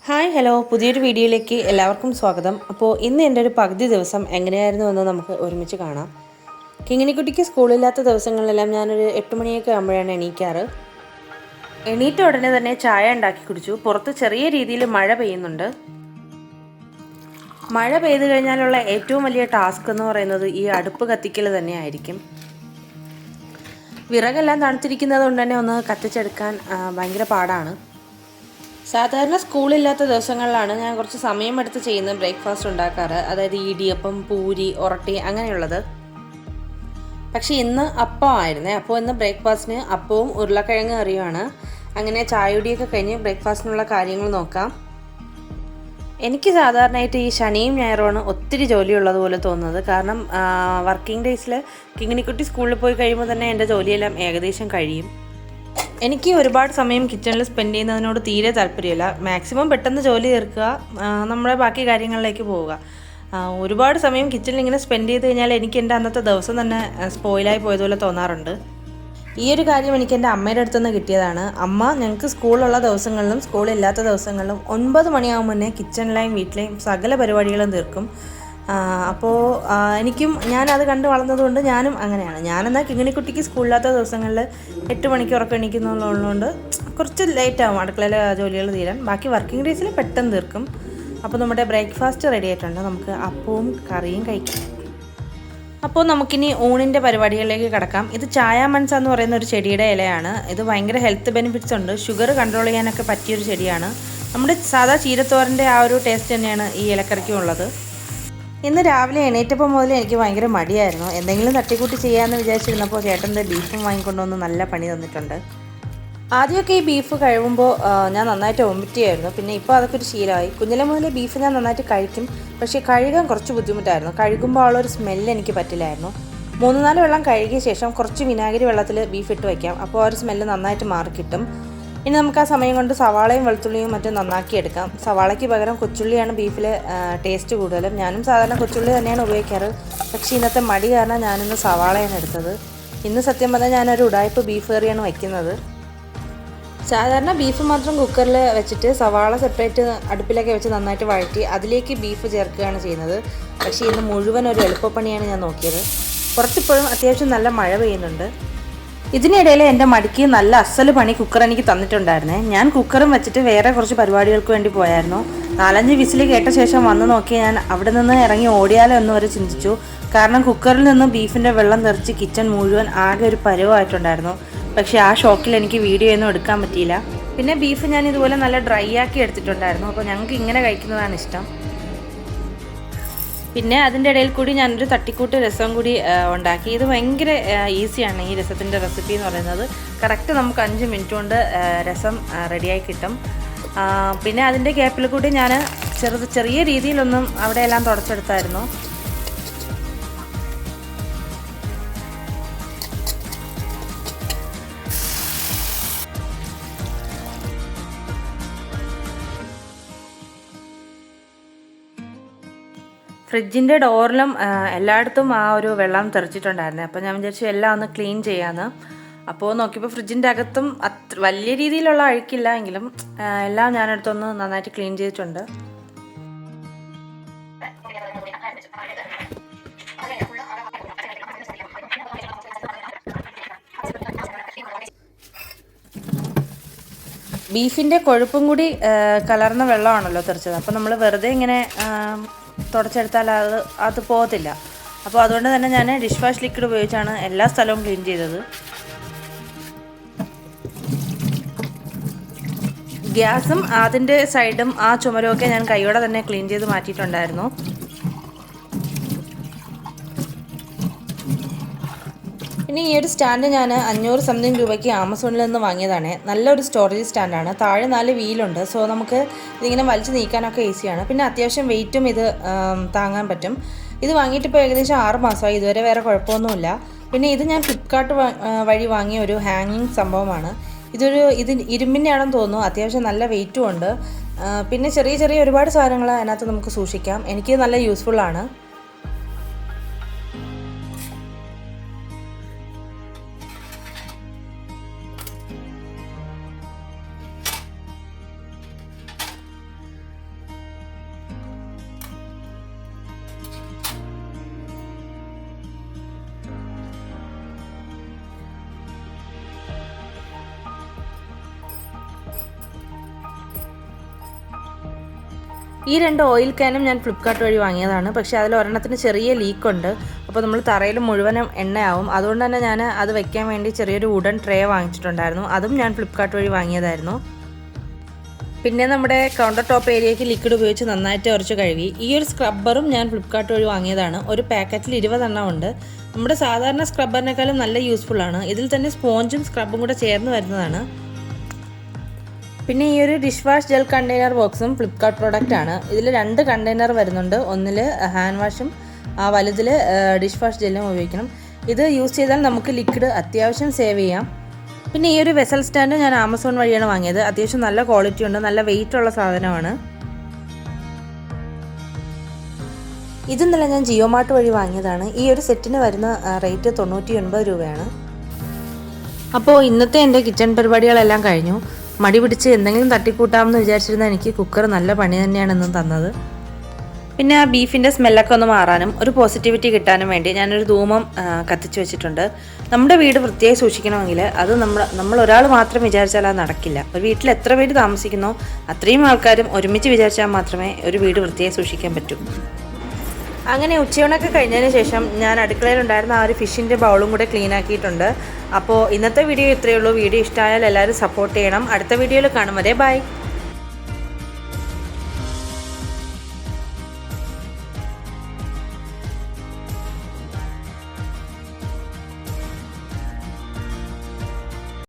Hi hello പുതിയൊരു വീഡിയോയിലേക്ക് എല്ലാവർക്കും സ്വാഗതം. അപ്പോൾ ഇന്ന് എൻ്റെ ഒരു പകുതി ദിവസം എങ്ങനെയായിരുന്നു എന്ന് നമുക്ക് ഒരുമിച്ച് കാണാം. കിങ്ങിണിക്കുട്ടിക്ക് സ്കൂളില്ലാത്ത ദിവസങ്ങളിലെല്ലാം ഞാനൊരു 8 മണിയൊക്കെ ആകുമ്പോഴാണ് എണീക്കാറ്. എണീറ്റ ഉടനെ തന്നെ ചായ ഉണ്ടാക്കി കുടിച്ചു. പുറത്ത് ചെറിയ രീതിയിൽ മഴ പെയ്യുന്നുണ്ട്. മഴ പെയ്തു കഴിഞ്ഞാലുള്ള ഏറ്റവും വലിയ ടാസ്ക് എന്ന് പറയുന്നത് ഈ അടുപ്പ് കത്തിക്കൽ തന്നെയായിരിക്കും. വിറകെല്ലാം തണുത്തിരിക്കുന്നത് കൊണ്ട് തന്നെ ഒന്ന് കത്തിച്ചെടുക്കാൻ ഭയങ്കര പാടാണ്. സാധാരണ സ്കൂളില്ലാത്ത ദിവസങ്ങളിലാണ് ഞാൻ കുറച്ച് സമയമെടുത്ത് ചെയ്യുന്ന ബ്രേക്ക്ഫാസ്റ്റ് ഉണ്ടാക്കാറ്. അതായത് ഇടിയപ്പം, പൂരി, ഒറട്ടി അങ്ങനെയുള്ളത്. പക്ഷേ ഇന്ന് അപ്പമായിരുന്നേ. അപ്പോൾ ഇന്ന് ബ്രേക്ക്ഫാസ്റ്റിന് അപ്പവും ഉരുളക്കിഴങ്ങ് കറിയുമാണ്. അങ്ങനെ ചായയുടിയൊക്കെ കഴിഞ്ഞ് ബ്രേക്ക്ഫാസ്റ്റിനുള്ള കാര്യങ്ങൾ നോക്കാം. എനിക്ക് സാധാരണയായിട്ട് ഈ ശനിയും ഞായറുമാണ് ഒത്തിരി ജോലിയുള്ളതുപോലെ തോന്നുന്നത്. കാരണം വർക്കിംഗ് ഡേയ്സിൽ കിങ്ങിണിക്കുട്ടി സ്കൂളിൽ പോയി കഴിയുമ്പോൾ തന്നെ എൻ്റെ ജോലിയെല്ലാം ഏകദേശം കഴിയും. എനിക്ക് ഒരുപാട് സമയം കിച്ചണിൽ സ്പെൻഡ് ചെയ്യുന്നതിനോട് തീരെ താല്പര്യമില്ല. മാക്സിമം പെട്ടെന്ന് ജോലി തീർക്കുക, നമ്മുടെ ബാക്കി കാര്യങ്ങളിലേക്ക് പോവുക. ഒരുപാട് സമയം കിച്ചണിൽ ഇങ്ങനെ സ്പെൻഡ് ചെയ്ത് കഴിഞ്ഞാൽ എനിക്ക് എൻ്റെ അന്നത്തെ ദിവസം തന്നെ സ്പോയിലായി പോയതുപോലെ തോന്നാറുണ്ട്. ഈ ഒരു കാര്യം എനിക്ക് എൻ്റെ അമ്മയുടെ അടുത്തുനിന്ന് കിട്ടിയതാണ്. അമ്മ ഞങ്ങൾക്ക് സ്കൂളുള്ള ദിവസങ്ങളിലും സ്കൂളില്ലാത്ത ദിവസങ്ങളിലും 9 മണിയാകും മുന്നേ കിച്ചണിലെയും വീട്ടിലെയും സകല പരിപാടികളും തീർക്കും. അപ്പോൾ ഞാനത് കണ്ട് വളർന്നതുകൊണ്ട് ഞാനും അങ്ങനെയാണ്. ഞാനെന്നാൽ കിങ്ങിണിക്കുട്ടിക്ക് സ്കൂളില്ലാത്ത ദിവസങ്ങളിൽ 8 മണിക്ക് ഉറക്കം എണീക്കുന്നുള്ളതുകൊണ്ട് കുറച്ച് ലേറ്റാകും അടുക്കളയിലെ ജോലികൾ തീരാൻ. ബാക്കി വർക്കിംഗ് ഡേയ്സിൽ പെട്ടെന്ന് തീർക്കും. അപ്പോൾ നമ്മുടെ ബ്രേക്ക്ഫാസ്റ്റ് റെഡി ആയിട്ടുണ്ട്. നമുക്ക് അപ്പവും കറിയും കഴിക്കാം. അപ്പോൾ നമുക്കിനി ഊണിൻ്റെ പരിപാടികളിലേക്ക് കിടക്കാം. ഇത് ചായാമൺസ എന്ന് പറയുന്ന ഒരു ചെടിയുടെ ഇലയാണ്. ഇത് ഭയങ്കര ഹെൽത്ത് ബെനിഫിറ്റ്സ് ഉണ്ട്. ഷുഗർ കൺട്രോൾ ചെയ്യാനൊക്കെ പറ്റിയൊരു ചെടിയാണ്. നമ്മുടെ സാധാ ചീരത്തോരൻ്റെ ആ ഒരു ടേസ്റ്റ് തന്നെയാണ് ഈ ഇലക്കറിക്കും ഉള്ളത്. ഇന്ന് രാവിലെ എണീറ്റപ്പോൾ മുതൽ എനിക്ക് ഭയങ്കര മടിയായിരുന്നു. എന്തെങ്കിലും തട്ടിക്കൂട്ടി ചെയ്യാമെന്ന് വിചാരിച്ചിരുന്നപ്പോൾ ചേട്ടൻ്റെ ബീഫും വാങ്ങിക്കൊണ്ടുവന്ന് നല്ല പണി തന്നിട്ടുണ്ട്. ആദ്യമൊക്കെ ഈ ബീഫ് കഴിവുമ്പോൾ ഞാൻ നന്നായിട്ട് വൊമിറ്റ് ചെയ്യുമായിരുന്നു. പിന്നെ ഇപ്പോൾ അതൊക്കെ ഒരു ശീലമായി. കുഞ്ഞിലെ മുതലേ ബീഫ് ഞാൻ നന്നായിട്ട് കഴിക്കും. പക്ഷേ കഴുകാൻ കുറച്ച് ബുദ്ധിമുട്ടായിരുന്നു. കഴുകുമ്പോൾ ഉള്ളൊരു സ്മെല്ല് എനിക്ക് പറ്റില്ലായിരുന്നു. 3-4 വെള്ളം കഴുകിയ ശേഷം കുറച്ച് വിനാഗിരി വെള്ളത്തിൽ ബീഫ് ഇട്ട് വയ്ക്കാം. അപ്പോൾ ആ ഒരു സ്മെല്ല് നന്നായിട്ട് മാറിക്കിട്ടും. ഇനി നമുക്ക് ആ സമയം കൊണ്ട് സവാളയും വെളുത്തുള്ളിയും മറ്റും നന്നാക്കിയെടുക്കാം. സവാളയ്ക്ക് പകരം കൊച്ചുള്ളിയാണ് ബീഫിൽ ടേസ്റ്റ് കൂടുതലും. ഞാനും സാധാരണ കൊച്ചുള്ളി തന്നെയാണ് ഉപയോഗിക്കാറ്. പക്ഷേ ഇന്നത്തെ മടി കാരണം ഞാനിന്ന് സവാളയാണ് എടുത്തത്. ഇന്ന് സത്യം പറഞ്ഞാൽ ഞാനൊരു ഉടായ്പ ബീഫ് കറിയാണ് വയ്ക്കുന്നത്. സാധാരണ ബീഫ് മാത്രം കുക്കറിൽ വെച്ചിട്ട് സവാള സെപ്പറേറ്റ് അടുപ്പിലൊക്കെ വെച്ച് നന്നായിട്ട് വഴറ്റി അതിലേക്ക് ബീഫ് ചേർക്കുകയാണ് ചെയ്യുന്നത്. പക്ഷേ ഇന്ന് മുഴുവൻ ഒരു എളുപ്പപ്പണിയാണ് ഞാൻ നോക്കിയത്. പുറത്തിപ്പോഴും അത്യാവശ്യം നല്ല മഴ പെയ്യുന്നുണ്ട്. ഇതിനിടയിൽ എൻ്റെ മടിക്ക് നല്ല അസല് പണി കുക്കർ എനിക്ക് തന്നിട്ടുണ്ടായിരുന്നേ. ഞാൻ കുക്കറും വെച്ചിട്ട് വേറെ കുറച്ച് പരിപാടികൾക്ക് വേണ്ടി പോയായിരുന്നു. 4-5 വിസിൽ കേട്ട ശേഷം വന്ന് നോക്കി ഞാൻ അവിടെ നിന്ന് ഇറങ്ങി ഓടിയാലോ എന്ന് വരെ ചിന്തിച്ചു. കാരണം കുക്കറിൽ നിന്ന് ബീഫിൻ്റെ വെള്ളം തെറിച്ച് കിച്ചൺ മുഴുവൻ ആകെ ഒരു പരുവായിട്ടുണ്ടായിരുന്നു. പക്ഷേ ആ ഷോക്കിൽ എനിക്ക് വീഡിയോ ഒന്നും എടുക്കാൻ പറ്റിയില്ല. പിന്നെ ബീഫ് ഞാൻ ഇതുപോലെ നല്ല ഡ്രൈ ആക്കി എടുത്തിട്ടുണ്ടായിരുന്നു. അപ്പോൾ ഞങ്ങൾക്ക് ഇങ്ങനെ കഴിക്കുന്നതാണ് ഇഷ്ടം. പിന്നെ അതിൻ്റെ ഇടയിൽ കൂടി ഞാനൊരു തട്ടിക്കൂട്ട് രസം കൂടി ഉണ്ടാക്കി. ഇത് ഭയങ്കര ഈസിയാണ് ഈ രസത്തിൻ്റെ റെസിപ്പി എന്ന് പറയുന്നത്. കറക്റ്റ് നമുക്ക് 5 മിനിറ്റ് കൊണ്ട് രസം റെഡിയായി കിട്ടും. പിന്നെ അതിൻ്റെ ഗ്യാപ്പിൽ കൂടി ഞാൻ ചെറിയ രീതിയിലൊന്നും അവിടെയെല്ലാം തുടച്ചെടുത്തായിരുന്നു. ഫ്രിഡ്ജിൻ്റെ ഡോറിലും എല്ലായിടത്തും ആ ഒരു വെള്ളം തെറിച്ചിട്ടുണ്ടായിരുന്നു. അപ്പോൾ ഞാൻ വിചാരിച്ചു എല്ലാം ഒന്ന് ക്ലീൻ ചെയ്യാമെന്ന്. അപ്പോൾ നോക്കിയപ്പോൾ ഫ്രിഡ്ജിൻ്റെ അകത്തും വലിയ രീതിയിലുള്ള അഴുക്കില്ല എങ്കിലും എല്ലാം ഞാനെടുത്തൊന്ന് നന്നായിട്ട് ക്ലീൻ ചെയ്തിട്ടുണ്ട്. ബീഫിൻ്റെ കൊഴുപ്പും കൂടി കലർന്ന വെള്ളമാണല്ലോ തെറിച്ചത്. അപ്പോൾ നമ്മൾ വെറുതെ ഇങ്ങനെ തുടച്ചെടുത്താൽ അത് പോകത്തില്ല. അപ്പോൾ അതുകൊണ്ട് തന്നെ ഞാൻ ഡിഷ് വാഷ് ലിക്വിഡ് ഉപയോഗിച്ചാണ് എല്ലാ സ്ഥലവും ക്ലീൻ ചെയ്തത്. ഗ്യാസും അതിൻ്റെ സൈഡും ആ ചുമരുമൊക്കെ ഞാൻ കൈയോടെ തന്നെ ക്ലീൻ ചെയ്ത് മാറ്റിയിട്ടുണ്ടായിരുന്നു. ഇനി ഈ ഒരു സ്റ്റാൻഡ് ഞാൻ 500 സംതിങ് രൂപയ്ക്ക് ആമസോണിൽ നിന്ന് വാങ്ങിയതാണ്. നല്ലൊരു സ്റ്റോറേജ് സ്റ്റാൻഡാണ്. താഴെ 4 വീലുണ്ട്. സോ നമുക്ക് ഇതിങ്ങനെ വലിച്ചു നീക്കാനൊക്കെ ഈസിയാണ്. പിന്നെ അത്യാവശ്യം വെയിറ്റും ഇത് താങ്ങാൻ പറ്റും. ഇത് വാങ്ങിയിട്ട് ഇപ്പോൾ ഏകദേശം 6 മാസമായി. ഇതുവരെ വേറെ കുഴപ്പമൊന്നുമില്ല. പിന്നെ ഇത് ഞാൻ ഫ്ലിപ്കാർട്ട് വഴി വാങ്ങിയ ഒരു ഹാങ്ങിങ് സംഭവമാണ്. ഇത് ഇരുമ്പിൻ്റെ ആണെന്ന് തോന്നുന്നു. അത്യാവശ്യം നല്ല വെയിറ്റും ഉണ്ട്. പിന്നെ ചെറിയ ഒരുപാട് സാധനങ്ങൾ അതിനകത്ത് നമുക്ക് സൂക്ഷിക്കാം. എനിക്ക് നല്ല യൂസ്ഫുള്ളാണ്. ഈ 2 ഓയിൽ ക്യാനും ഞാൻ ഫ്ലിപ്കാർട്ട് വഴി വാങ്ങിയതാണ്. പക്ഷേ അതിൽ ഒരെണ്ണത്തിന് ചെറിയ ലീക്കുണ്ട്. അപ്പോൾ നമ്മൾ തറയിൽ മുഴുവനും എണ്ണയാവും. അതുകൊണ്ട് തന്നെ ഞാൻ അത് വെക്കാൻ വേണ്ടി ചെറിയൊരു വുഡൻ ട്രേ വാങ്ങിച്ചിട്ടുണ്ടായിരുന്നു. അതും ഞാൻ ഫ്ലിപ്കാർട്ട് വഴി വാങ്ങിയതായിരുന്നു. പിന്നെ നമ്മുടെ കൗണ്ടർ ടോപ്പ് ഏരിയയ്ക്ക് ലിക്വിഡ് ഉപയോഗിച്ച് നന്നായിട്ട് ഉരച്ച് കഴുകി. ഈ ഒരു സ്ക്രബ്ബറും ഞാൻ ഫ്ലിപ്കാർട്ട് വഴി വാങ്ങിയതാണ്. ഒരു പാക്കറ്റിൽ 20 എണ്ണം ഉണ്ട്. നമ്മുടെ സാധാരണ സ്ക്രബ്ബറിനേക്കാളും നല്ല യൂസ്ഫുള്ളാണ്. ഇതിൽ തന്നെ സ്പോഞ്ചും സ്ക്രബും കൂടെ ചേർന്ന് വരുന്നതാണ്. പിന്നെ ഈ ഒരു ഡിഷ് വാഷ് ജെൽ കണ്ടെയ്നർ ബോക്സും ഫ്ലിപ്കാർട്ട് പ്രോഡക്റ്റ് ആണ്. ഇതിൽ 2 കണ്ടെയ്നർ വരുന്നുണ്ട്. ഒന്നിൽ ഹാൻഡ് വാഷും വലുതിൽ ഡിഷ് വാഷ് ജെല്ലും ഉപയോഗിക്കണം. ഇത് യൂസ് ചെയ്താൽ നമുക്ക് ലിക്വിഡ് അത്യാവശ്യം സേവ് ചെയ്യാം. പിന്നെ ഈ ഒരു വെസൽ സ്റ്റാൻഡ് ഞാൻ ആമസോൺ വഴിയാണ് വാങ്ങിയത്. അത്യാവശ്യം നല്ല ക്വാളിറ്റി ഉണ്ട്, നല്ല വെയിറ്റ് ഉള്ള സാധനമാണ്. ഇതെന്നല്ല ഞാൻ ജിയോ മാർട്ട് വഴി വാങ്ങിയതാണ്. ഈ ഒരു സെറ്റിന് വരുന്ന റേറ്റ് 99 രൂപയാണ്. അപ്പോൾ ഇന്നത്തെ എൻ്റെ കിച്ചൺ പരിപാടികളെല്ലാം കഴിഞ്ഞു. മടി പിടിച്ച് എന്തെങ്കിലും തട്ടിക്കൂട്ടാമെന്ന് വിചാരിച്ചിരുന്ന എനിക്ക് കുക്കർ നല്ല പണി തന്നെയാണ് ഇന്ന് തന്നത്. പിന്നെ ആ ബീഫിൻ്റെ സ്മെല്ലൊക്കെ ഒന്ന് മാറാനും ഒരു പോസിറ്റിവിറ്റി കിട്ടാനും വേണ്ടി ഞാനൊരു ധൂമം കത്തിച്ച് വെച്ചിട്ടുണ്ട്. നമ്മുടെ വീട് വൃത്തിയായി സൂക്ഷിക്കണമെങ്കിൽ അത് നമ്മൾ ഒരാൾ മാത്രം വിചാരിച്ചാൽ അത് നടക്കില്ല. ഒരു വീട്ടിൽ എത്ര പേര് താമസിക്കുന്നോ അത്രയും ആൾക്കാരും ഒരുമിച്ച് വിചാരിച്ചാൽ മാത്രമേ ഒരു വീട് വൃത്തിയായി സൂക്ഷിക്കാൻ പറ്റൂ. അങ്ങനെ ഉച്ചയൂണൊക്കെ കഴിഞ്ഞതിന് ശേഷം ഞാൻ അടുക്കളയിലുണ്ടായിരുന്ന ആ ഒരു ഫിഷിൻ്റെ ബൗളും കൂടെ ക്ലീൻ ആക്കിയിട്ടുണ്ട്. അപ്പോൾ ഇന്നത്തെ വീഡിയോ ഇത്രയേ ഉള്ളൂ. വീഡിയോ ഇഷ്ടമായാൽ എല്ലാവരും സപ്പോർട്ട് ചെയ്യണം. അടുത്ത വീഡിയോയിൽ കാണും വരെ ബൈ.